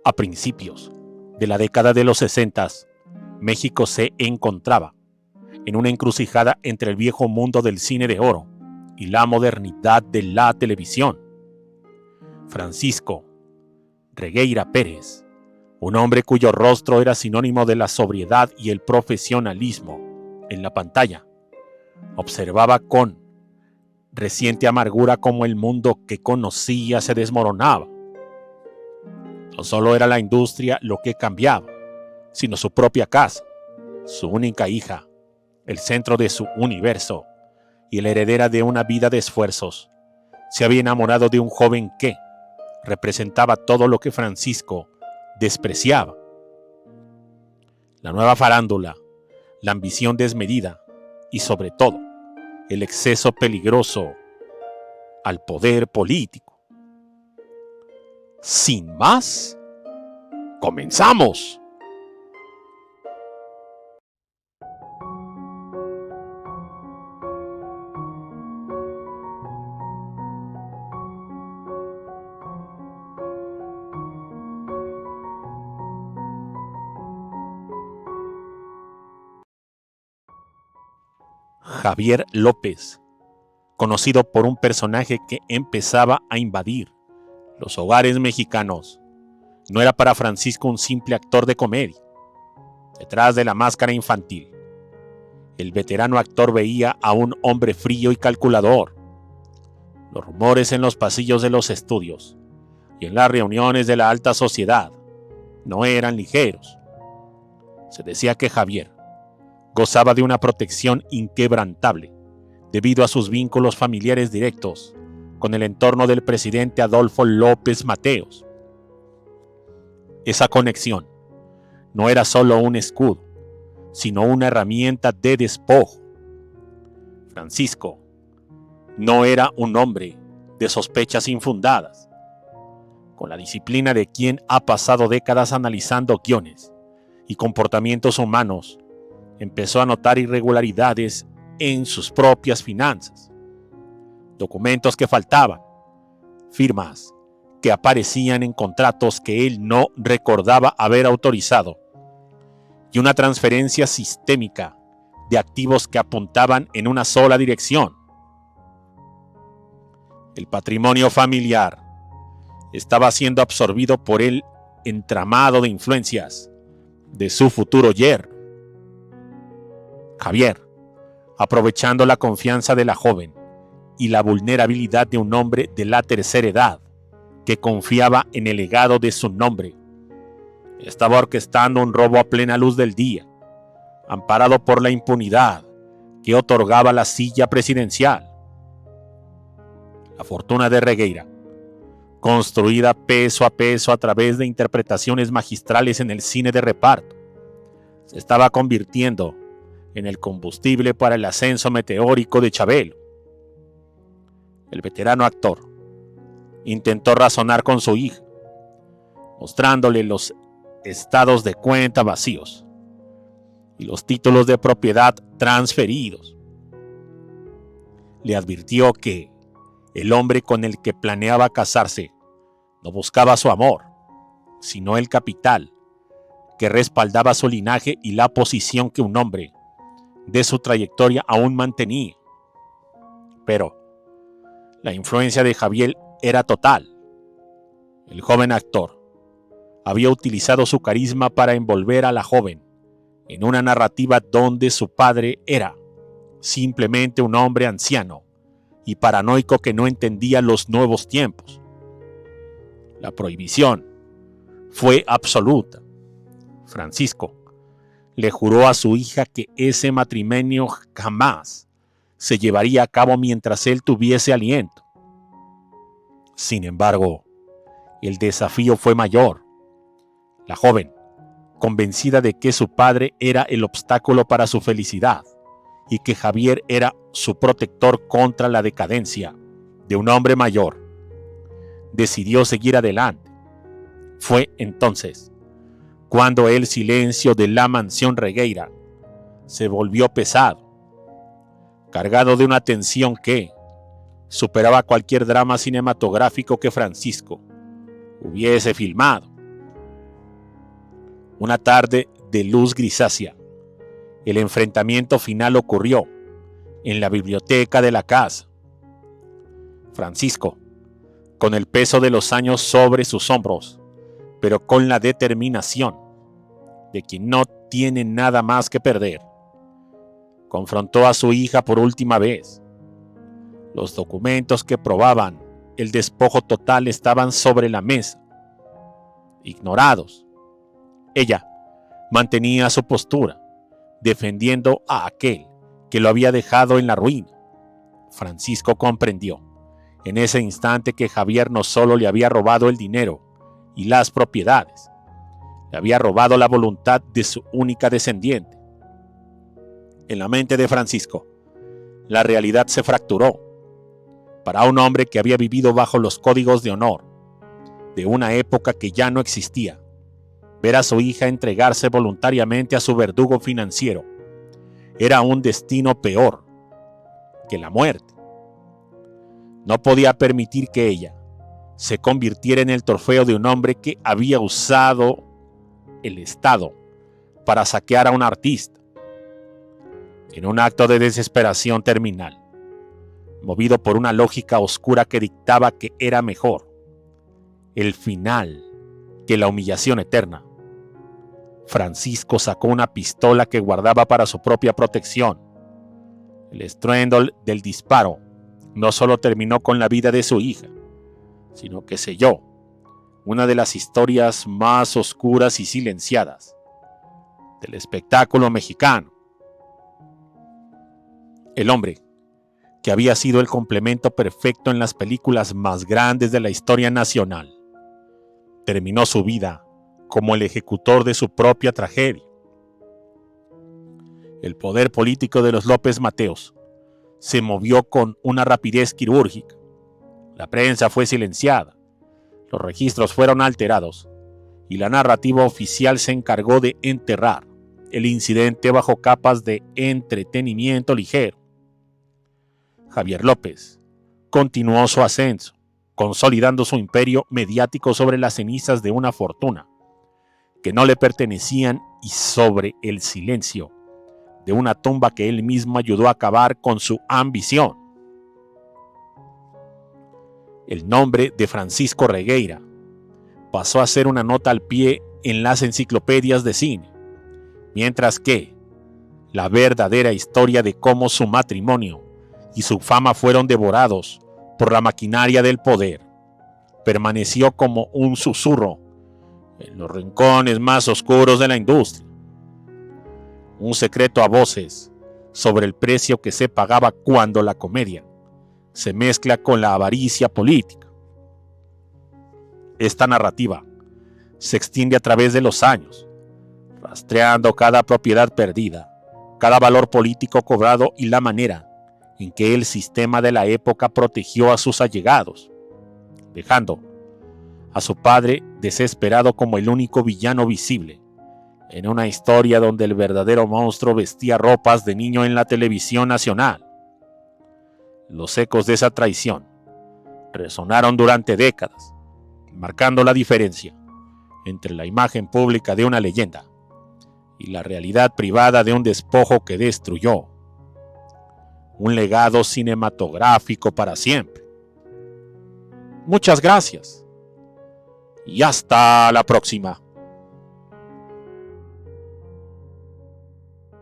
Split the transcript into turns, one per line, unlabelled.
A principios de la década de los 60, México se encontraba en una encrucijada entre el viejo mundo del cine de oro y la modernidad de la televisión. Francisco Regueira Pérez, un hombre cuyo rostro era sinónimo de la sobriedad y el profesionalismo en la pantalla, observaba con reciente amargura cómo el mundo que conocía se desmoronaba. No solo era la industria lo que cambiaba, sino su propia casa, su única hija, el centro de su universo y la heredera de una vida de esfuerzos. Se había enamorado de un joven que representaba todo lo que Francisco despreciaba. La nueva farándula, la ambición desmedida y sobre todo el exceso peligroso al poder político. Sin más, ¡comenzamos! Javier López, conocido por un personaje que empezaba a invadir los hogares mexicanos, no era para Francisco un simple actor de comedia. Detrás de la máscara infantil, el veterano actor veía a un hombre frío y calculador. Los rumores en los pasillos de los estudios y en las reuniones de la alta sociedad no eran ligeros. Se decía que Javier gozaba de una protección inquebrantable debido a sus vínculos familiares directos con el entorno del presidente Adolfo López Mateos. Esa conexión no era solo un escudo, sino una herramienta de despojo. Francisco no era un hombre de sospechas infundadas. Con la disciplina de quien ha pasado décadas analizando guiones y comportamientos humanos, empezó a notar irregularidades en sus propias finanzas. Documentos que faltaban, firmas que aparecían en contratos que él no recordaba haber autorizado y una transferencia sistémica de activos que apuntaban en una sola dirección. El patrimonio familiar estaba siendo absorbido por el entramado de influencias de su futuro yerno. Javier, aprovechando la confianza de la joven y la vulnerabilidad de un hombre de la tercera edad que confiaba en el legado de su nombre, estaba orquestando un robo a plena luz del día, amparado por la impunidad que otorgaba la silla presidencial. La fortuna de Regueira, construida peso a peso a través de interpretaciones magistrales en el cine de reparto, se estaba convirtiendo en el combustible para el ascenso meteórico de Chabelo. El veterano actor intentó razonar con su hija, mostrándole los estados de cuenta vacíos y los títulos de propiedad transferidos. Le advirtió que el hombre con el que planeaba casarse no buscaba su amor, sino el capital que respaldaba su linaje y la posición que un hombre de su trayectoria aún mantenía. Pero la influencia de Javier era total. El joven actor había utilizado su carisma para envolver a la joven en una narrativa donde su padre era simplemente un hombre anciano y paranoico que no entendía los nuevos tiempos. La prohibición fue absoluta. Francisco le juró a su hija que ese matrimonio jamás se llevaría a cabo mientras él tuviese aliento. Sin embargo, el desafío fue mayor. La joven, convencida de que su padre era el obstáculo para su felicidad y que Javier era su protector contra la decadencia de un hombre mayor, decidió seguir adelante. Fue entonces cuando el silencio de la mansión Regueira se volvió pesado, cargado de una tensión que superaba cualquier drama cinematográfico que Francisco hubiese filmado. Una tarde de luz grisácea, el enfrentamiento final ocurrió en la biblioteca de la casa. Francisco, con el peso de los años sobre sus hombros, pero con la determinación de quien no tiene nada más que perder, confrontó a su hija por última vez. Los documentos que probaban el despojo total estaban sobre la mesa, ignorados. Ella mantenía su postura, defendiendo a aquel que lo había dejado en la ruina. Francisco comprendió en ese instante que Javier no solo le había robado el dinero y las propiedades, le había robado la voluntad de su única descendiente. En la mente de Francisco, la realidad se fracturó. Para un hombre que había vivido bajo los códigos de honor de una época que ya no existía, ver a su hija entregarse voluntariamente a su verdugo financiero era un destino peor que la muerte. No podía permitir que ella se convirtiera en el trofeo de un hombre que había usado el Estado para saquear a un artista. En un acto de desesperación terminal, movido por una lógica oscura que dictaba que era mejor el final que la humillación eterna, Francisco sacó una pistola que guardaba para su propia protección. El estruendo del disparo no solo terminó con la vida de su hija, sino que selló una de las historias más oscuras y silenciadas del espectáculo mexicano. El hombre que había sido el complemento perfecto en las películas más grandes de la historia nacional, terminó su vida como el ejecutor de su propia tragedia. El poder político de los López Mateos se movió con una rapidez quirúrgica. La prensa fue silenciada, los registros fueron alterados y la narrativa oficial se encargó de enterrar el incidente bajo capas de entretenimiento ligero. Javier López continuó su ascenso, consolidando su imperio mediático sobre las cenizas de una fortuna que no le pertenecían y sobre el silencio de una tumba que él mismo ayudó a cavar con su ambición. El nombre de Francisco Regueira pasó a ser una nota al pie en las enciclopedias de cine, mientras que la verdadera historia de cómo su matrimonio y su fama fueron devorados por la maquinaria del poder permaneció como un susurro en los rincones más oscuros de la industria. Un secreto a voces sobre el precio que se pagaba cuando la comedia se mezcla con la avaricia política. Esta narrativa se extiende a través de los años, rastreando cada propiedad perdida, cada valor político cobrado y la manera en que el sistema de la época protegió a sus allegados, dejando a su padre desesperado como el único villano visible en una historia donde el verdadero monstruo vestía ropas de niño en la televisión nacional. Los ecos de esa traición resonaron durante décadas, marcando la diferencia entre la imagen pública de una leyenda y la realidad privada de un despojo que destruyó un legado cinematográfico para siempre. Muchas gracias y hasta la próxima.